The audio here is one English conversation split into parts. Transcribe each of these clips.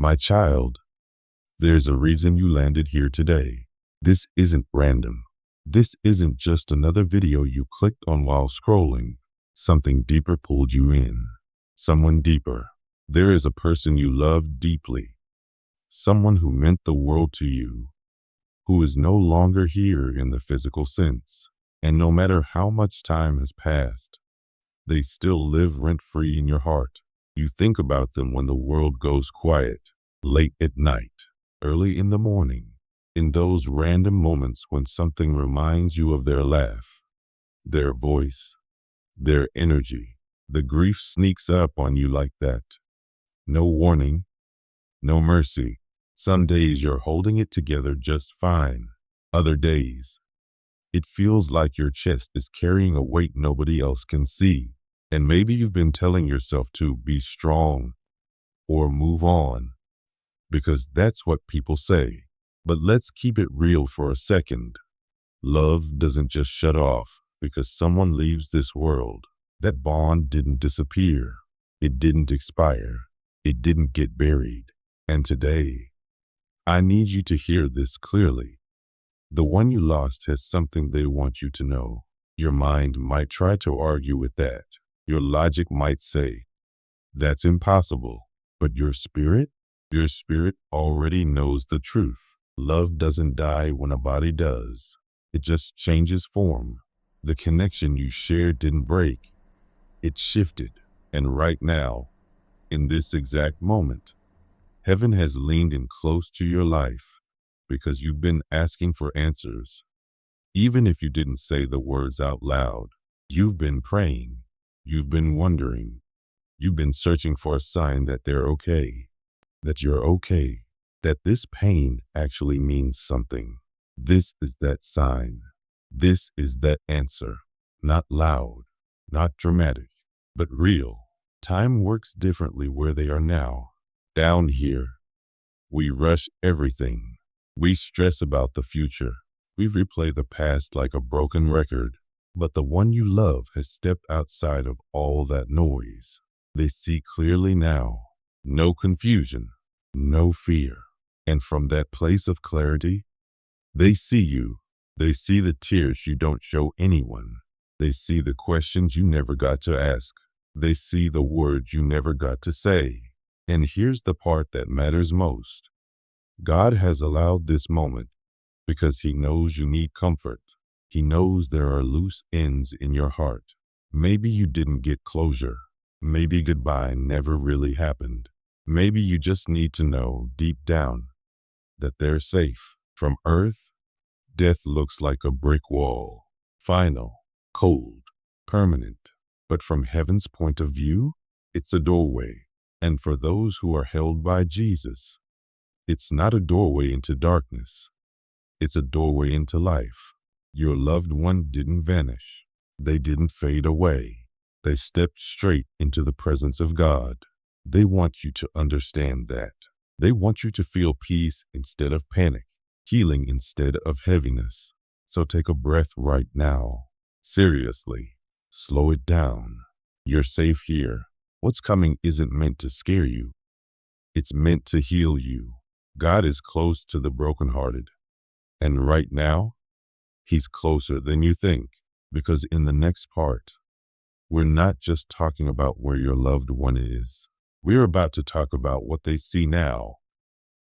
My child, there's a reason you landed here today. This isn't random. This isn't just another video you clicked on while scrolling. Something deeper pulled you in. Someone deeper. There is a person you love deeply. Someone who meant the world to you, who is no longer here in the physical sense. And no matter how much time has passed, they still live rent-free in your heart. You think about them when the world goes quiet, late at night, early in the morning, in those random moments when something reminds you of their laugh, their voice, their energy. The grief sneaks up on you like that. No warning, no mercy. Some days you're holding it together just fine. Other days, it feels like your chest is carrying a weight nobody else can see. And maybe you've been telling yourself to be strong or move on, because that's what people say. But let's keep it real for a second. Love doesn't just shut off because someone leaves this world. That bond didn't disappear. It didn't expire. It didn't get buried. And today, I need you to hear this clearly. The one you lost has something they want you to know. Your mind might try to argue with that. Your logic might say, that's impossible. But your spirit already knows the truth. Love doesn't die when a body does. It just changes form. The connection you shared didn't break. It shifted. And right now, in this exact moment, heaven has leaned in close to your life because you've been asking for answers. Even if you didn't say the words out loud, you've been praying. You've been wondering. You've been searching for a sign that they're okay, that you're okay, that this pain actually means something. This is that sign. This is that answer. Not loud, not dramatic, but real. Time works differently where they are now. Down here, we rush everything. We stress about the future. We replay the past like a broken record. But the one you love has stepped outside of all that noise. They see clearly now. No confusion, no fear. And from that place of clarity, they see you. They see the tears you don't show anyone. They see the questions you never got to ask. They see the words you never got to say. And here's the part that matters most. God has allowed this moment because He knows you need comfort. He knows there are loose ends in your heart. Maybe you didn't get closure. Maybe goodbye never really happened. Maybe you just need to know deep down that they're safe. From earth, death looks like a brick wall. Final, cold, permanent. But from heaven's point of view, it's a doorway. And for those who are held by Jesus, it's not a doorway into darkness. It's a doorway into life. Your loved one didn't vanish. They didn't fade away. They stepped straight into the presence of God. They want you to understand that. They want you to feel peace instead of panic, healing instead of heaviness. So take a breath right now. Seriously, slow it down. You're safe here. What's coming isn't meant to scare you. It's meant to heal you. God is close to the brokenhearted. And right now, He's closer than you think, because in the next part, we're not just talking about where your loved one is. We're about to talk about what they see now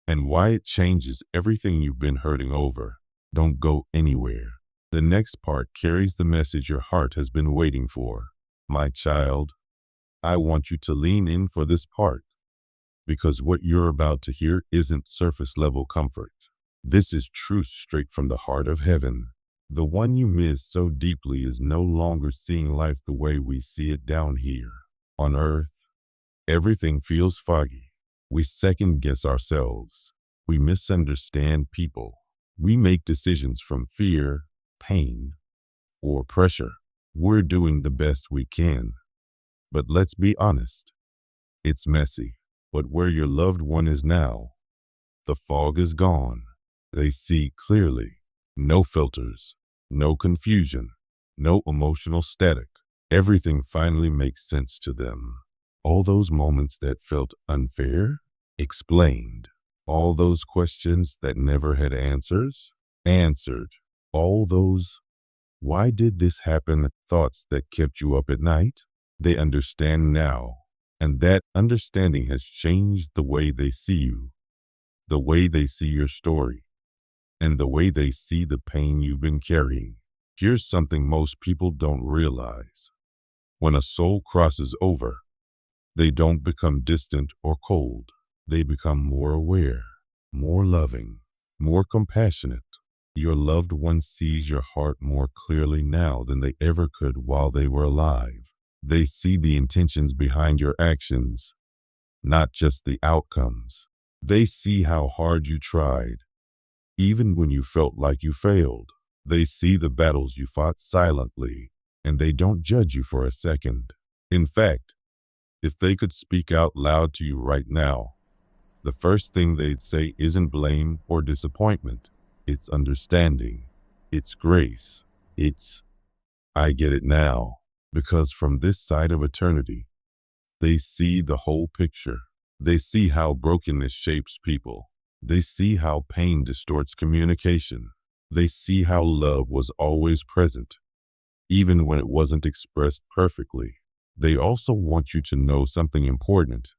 and why it changes everything you've been hurting over. Don't go anywhere. The next part carries the message your heart has been waiting for. My child, I want you to lean in for this part, because what you're about to hear isn't surface level comfort. This is truth straight from the heart of heaven. The one you miss so deeply is no longer seeing life the way we see it down here. On earth, everything feels foggy. We second guess ourselves. We misunderstand people. We make decisions from fear, pain, or pressure. We're doing the best we can. But let's be honest, it's messy. But where your loved one is now, the fog is gone. They see clearly. No filters, no confusion, no emotional static. Everything finally makes sense to them. All those moments that felt unfair, explained. All those questions that never had answers, answered. All those "why did this happen" thoughts that kept you up at night, they understand now. And that understanding has changed the way they see you, the way they see your story, and the way they see the pain you've been carrying. Here's something most people don't realize. When a soul crosses over, they don't become distant or cold. They become more aware, more loving, more compassionate. Your loved one sees your heart more clearly now than they ever could while they were alive. They see the intentions behind your actions, not just the outcomes. They see how hard you tried, even when you felt like you failed. They see the battles you fought silently, and they don't judge you for a second. In fact, if they could speak out loud to you right now, the first thing they'd say isn't blame or disappointment. It's understanding. It's grace. It's, "I get it now." Because from this side of eternity, they see the whole picture. They see how brokenness shapes people. They see how pain distorts communication. They see how love was always present, even when it wasn't expressed perfectly. They also want you to know something important.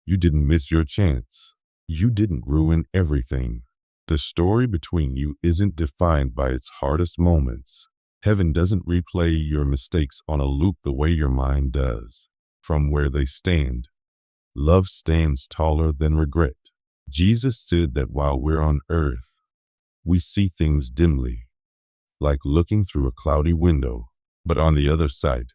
You didn't miss your chance. You didn't ruin everything. The story between you isn't defined by its hardest moments. Heaven doesn't replay your mistakes on a loop the way your mind does. From where they stand, love stands taller than regret. Jesus said that while we're on earth, we see things dimly, like looking through a cloudy window. But on the other side,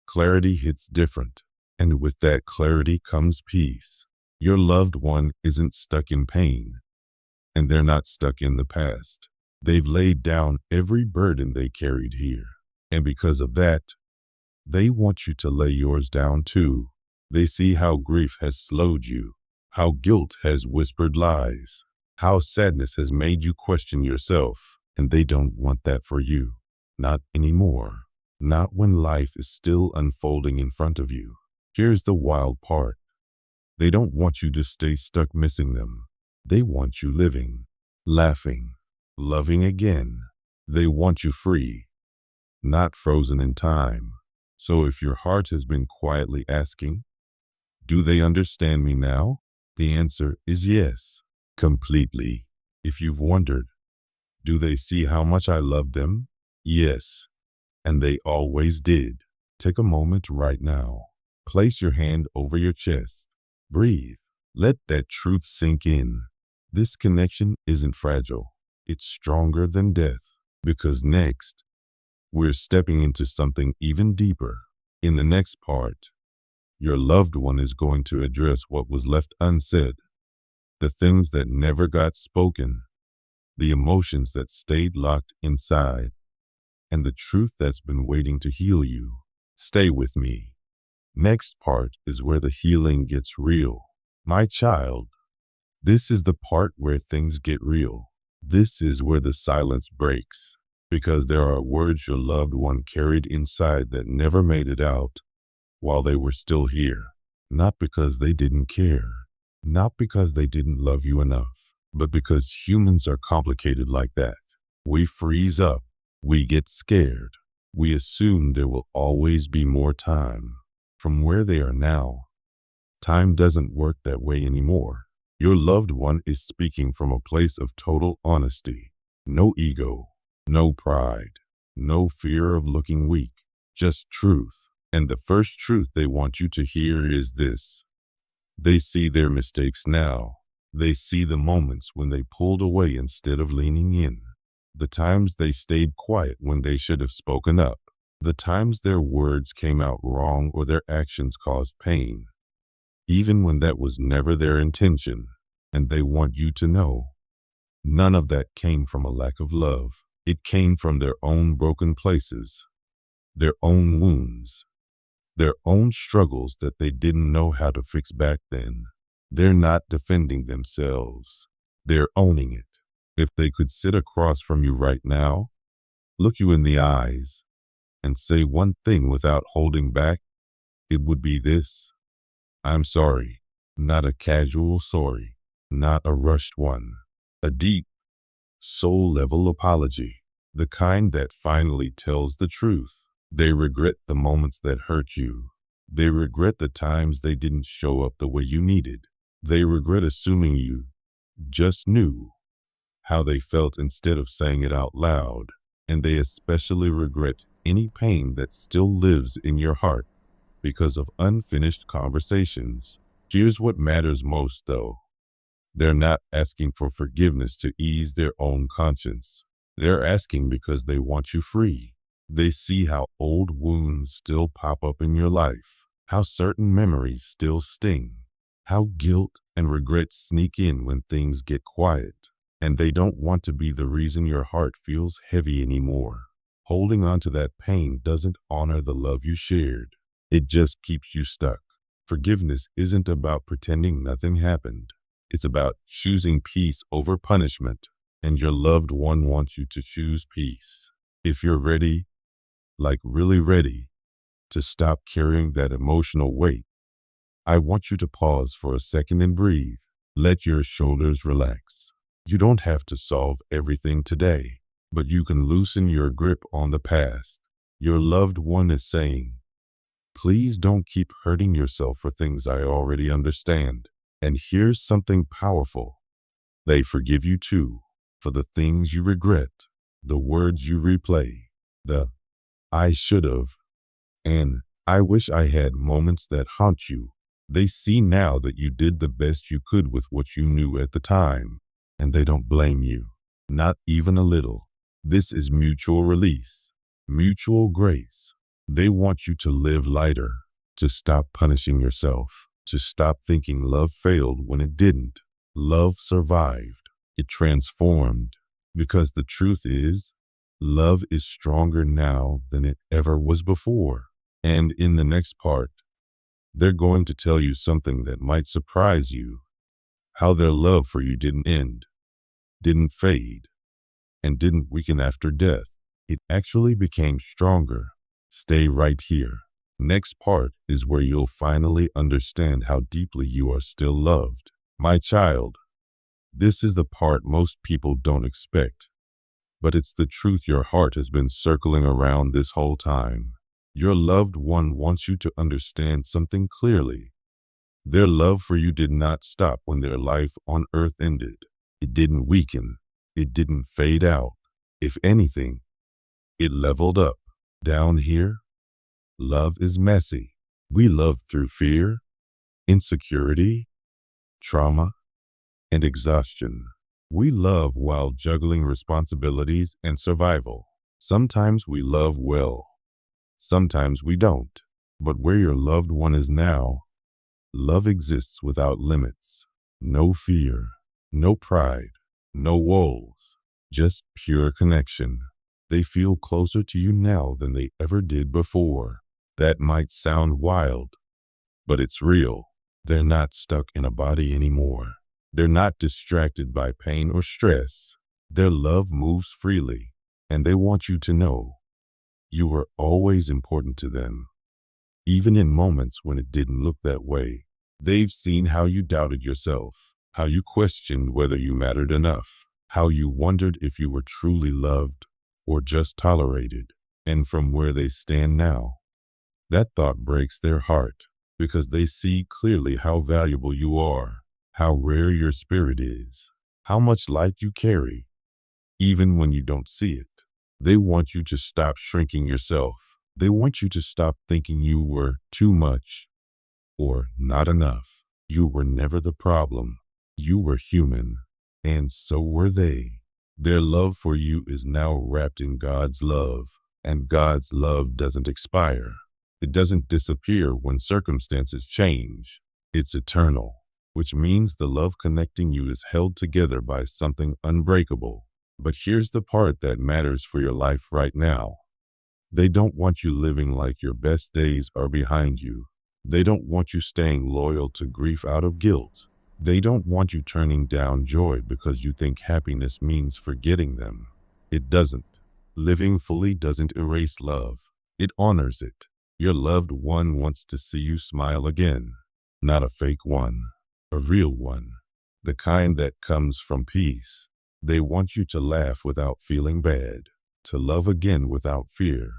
clarity hits different. And with that clarity comes peace. Your loved one isn't stuck in pain, and they're not stuck in the past. They've laid down every burden they carried here. And because of that, they want you to lay yours down too. They see how grief has slowed you, how guilt has whispered lies, how sadness has made you question yourself. And they don't want that for you. Not anymore. Not when life is still unfolding in front of you. Here's the wild part. They don't want you to stay stuck missing them. They want you living, laughing, loving again. They want you free, not frozen in time. So if your heart has been quietly asking, "Do they understand me now?" the answer is yes, completely. If you've wondered, "Do they see how much I love them?" Yes, and they always did. Take a moment right now. Place your hand over your chest. Breathe. Let that truth sink in. This connection isn't fragile. It's stronger than death. Because next, we're stepping into something even deeper. In the next part, your loved one is going to address what was left unsaid, the things that never got spoken, the emotions that stayed locked inside, and the truth that's been waiting to heal you. Stay with me. Next part is where the healing gets real. My child, this is the part where things get real. This is where the silence breaks, because there are words your loved one carried inside that never made it out while they were still here. Not because they didn't care, not because they didn't love you enough, but because humans are complicated like that. We freeze up. We get scared. We assume there will always be more time. From where they are now, time doesn't work that way anymore. Your loved one is speaking from a place of total honesty. No ego, no pride, no fear of looking weak, just truth. And the first truth they want you to hear is this. They see their mistakes now. They see the moments when they pulled away instead of leaning in. The times they stayed quiet when they should have spoken up. The times their words came out wrong or their actions caused pain, even when that was never their intention. And they want you to know, none of that came from a lack of love. It came from their own broken places, their own wounds, their own struggles that they didn't know how to fix back then. They're not defending themselves. They're owning it. If they could sit across from you right now, look you in the eyes, and say one thing without holding back, it would be this: "I'm sorry. Not a casual sorry, not a rushed one. A deep, soul-level apology. The kind that finally tells the truth. They regret the moments that hurt you. They regret the times they didn't show up the way you needed. They regret assuming you just knew how they felt instead of saying it out loud. And they especially regret any pain that still lives in your heart because of unfinished conversations. Here's what matters most, though. They're not asking for forgiveness to ease their own conscience. They're asking because they want you free. They see how old wounds still pop up in your life, how certain memories still sting, how guilt and regret sneak in when things get quiet. And they don't want to be the reason your heart feels heavy anymore. Holding on to that pain doesn't honor the love you shared. It just keeps you stuck. Forgiveness isn't about pretending nothing happened. It's about choosing peace over punishment. And your loved one wants you to choose peace. If you're ready, like really ready, to stop carrying that emotional weight, I want you to pause for a second and breathe. Let your shoulders relax. You don't have to solve everything today, but you can loosen your grip on the past. Your loved one is saying, please don't keep hurting yourself for things I already understand. And here's something powerful. They forgive you too, for the things you regret, the words you replay, the I should've, and I wish I had moments that haunt you. They see now that you did the best you could with what you knew at the time, and they don't blame you, not even a little. This is mutual release, mutual grace. They want you to live lighter, to stop punishing yourself, to stop thinking love failed when it didn't. Love survived. It transformed. Because the truth is, love is stronger now than it ever was before. And in the next part, they're going to tell you something that might surprise you. How their love for you didn't end, didn't fade, and didn't weaken after death. It actually became stronger. Stay right here. Next part is where you'll finally understand how deeply you are still loved. My child, this is the part most people don't expect, but it's the truth your heart has been circling around this whole time. Your loved one wants you to understand something clearly. Their love for you did not stop when their life on earth ended. It didn't weaken. It didn't fade out. If anything, it leveled up. Down here, love is messy. We love through fear, insecurity, trauma, and exhaustion. We love while juggling responsibilities and survival. Sometimes we love well. Sometimes we don't. But where your loved one is now, love exists without limits. No fear, no pride, no walls, just pure connection. They feel closer to you now than they ever did before. That might sound wild, but it's real. They're not stuck in a body anymore. They're not distracted by pain or stress. Their love moves freely, and they want you to know you were always important to them. Even in moments when it didn't look that way. They've seen how you doubted yourself, how you questioned whether you mattered enough, how you wondered if you were truly loved or just tolerated. And from where they stand now, that thought breaks their heart because they see clearly how valuable you are, how rare your spirit is, how much light you carry, even when you don't see it. They want you to stop shrinking yourself. They want you to stop thinking you were too much or not enough. You were never the problem. You were human, and so were they. Their love for you is now wrapped in God's love, and God's love doesn't expire. It doesn't disappear when circumstances change. It's eternal, which means the love connecting you is held together by something unbreakable. But here's the part that matters for your life right now. They don't want you living like your best days are behind you. They don't want you staying loyal to grief out of guilt. They don't want you turning down joy because you think happiness means forgetting them. It doesn't. Living fully doesn't erase love. It honors it. Your loved one wants to see you smile again, not a fake one. a real one, the kind that comes from peace. They want you to laugh without feeling bad, to love again without fear,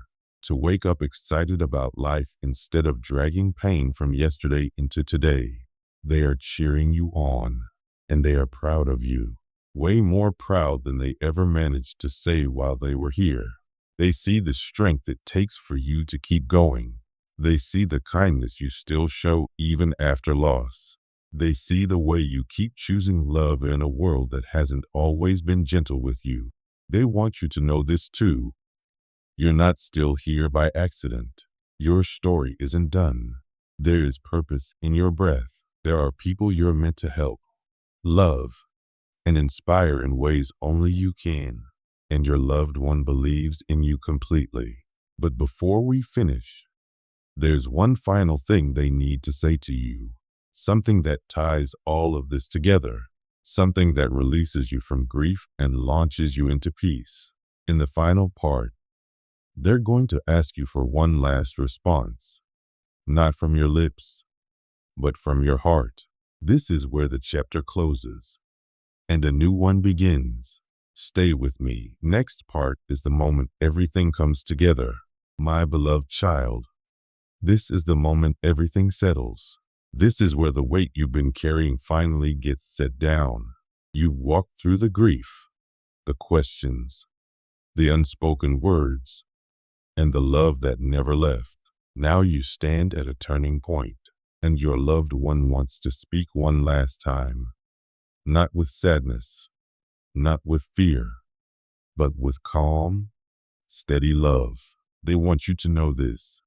to wake up excited about life instead of dragging pain from yesterday into today. They are cheering you on, and they are proud of you, way more proud than they ever managed to say while they were here. They see the strength it takes for you to keep going. They see the kindness you still show even after loss. They see the way you keep choosing love in a world that hasn't always been gentle with you. They want you to know this too. You're not still here by accident. Your story isn't done. There is purpose in your breath. There are people you're meant to help, love, and inspire in ways only you can. And your loved one believes in you completely. But before we finish, there's one final thing they need to say to you. Something that ties all of this together. Something that releases you from grief and launches you into peace. In the final part, they're going to ask you for one last response. Not from your lips, but from your heart. This is where the chapter closes, and a new one begins. Stay with me. Next part is the moment everything comes together. My beloved child, this is the moment everything settles. This is where the weight you've been carrying finally gets set down. You've walked through the grief, the questions, the unspoken words, and the love that never left. Now you stand at a turning point, and your loved one wants to speak one last time. Not with sadness, not with fear, but with calm, steady love. They want you to know this.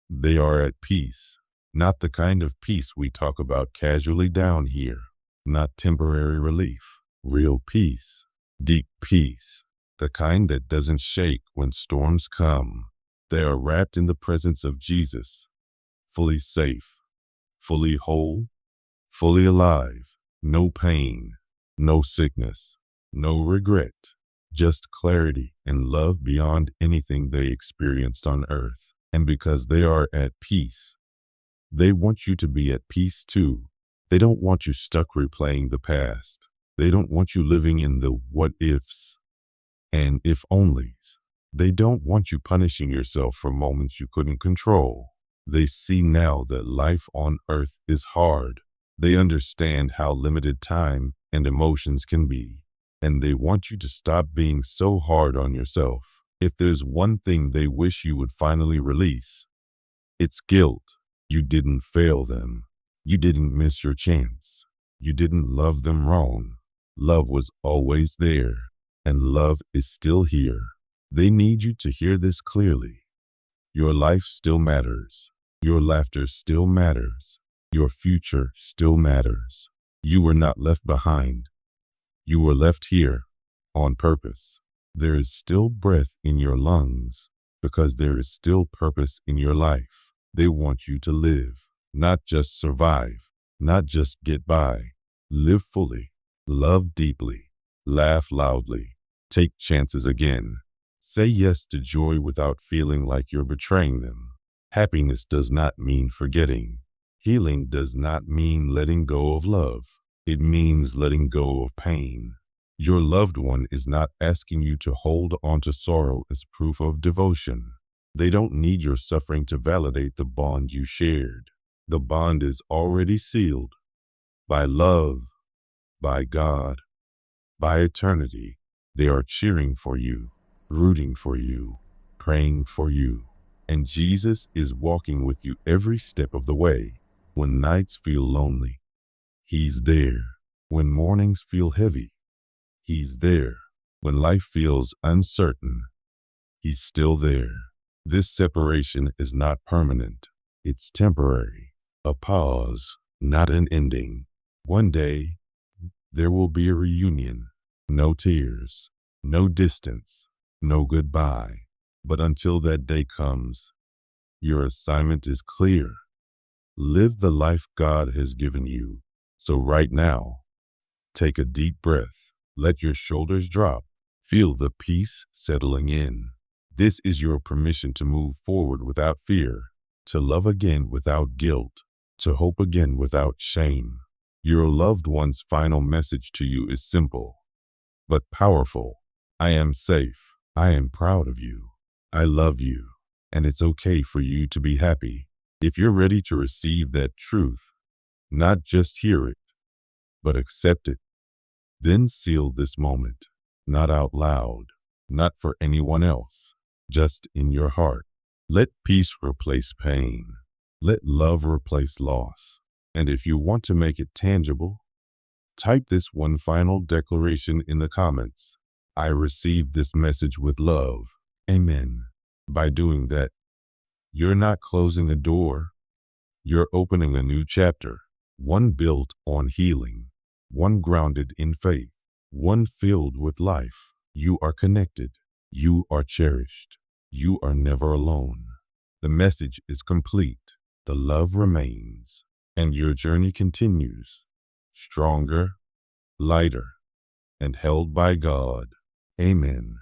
They are at peace, not the kind of peace we talk about casually down here, not temporary relief, real peace, deep peace, the kind that doesn't shake when storms come. They are wrapped in the presence of Jesus, fully safe, fully whole, fully alive, no pain, no sickness, no regret, just clarity and love beyond anything they experienced on earth. And because they are at peace, they want you to be at peace too. They don't want you stuck replaying the past. They don't want you living in the what ifs and if onlys. They don't want you punishing yourself for moments you couldn't control. They see now that life on earth is hard. They understand how limited time and emotions can be. And they want you to stop being so hard on yourself. If there's one thing they wish you would finally release, it's guilt. You didn't fail them. You didn't miss your chance. You didn't love them wrong. Love was always there, and love is still here. They need you to hear this clearly. Your life still matters. Your laughter still matters. Your future still matters. You were not left behind. You were left here on purpose. There is still breath in your lungs because there is still purpose in your life. They want you to live, not just survive, not just get by. Live fully, love deeply, laugh loudly, take chances again. Say yes to joy without feeling like you're betraying them. Happiness does not mean forgetting. Healing does not mean letting go of love. It means letting go of pain. Your loved one is not asking you to hold on to sorrow as proof of devotion. They don't need your suffering to validate the bond you shared. The bond is already sealed by love, by God, by eternity. They are cheering for you, rooting for you, praying for you. And Jesus is walking with you every step of the way. When nights feel lonely, He's there. When mornings feel heavy, He's there. When life feels uncertain, He's still there. This separation is not permanent. It's temporary. A pause, not an ending. One day, there will be a reunion. No tears, no distance, no goodbye. But until that day comes, your assignment is clear. Live the life God has given you. So right now, take a deep breath. Let your shoulders drop. Feel the peace settling in. This is your permission to move forward without fear, to love again without guilt, to hope again without shame. Your loved one's final message to you is simple, but powerful. I am safe. I am proud of you. I love you. And it's okay for you to be happy. If you're ready to receive that truth, not just hear it, but accept it, then seal this moment, not out loud, not for anyone else, just in your heart. Let peace replace pain. Let love replace loss. And if you want to make it tangible, type this one final declaration in the comments. I receive this message with love. Amen. By doing that, you're not closing a door, you're opening a new chapter, one built on healing, one grounded in faith, one filled with life. You are connected. You are cherished. You are never alone. The message is complete. The love remains. And your journey continues. Stronger, lighter, and held by God. Amen.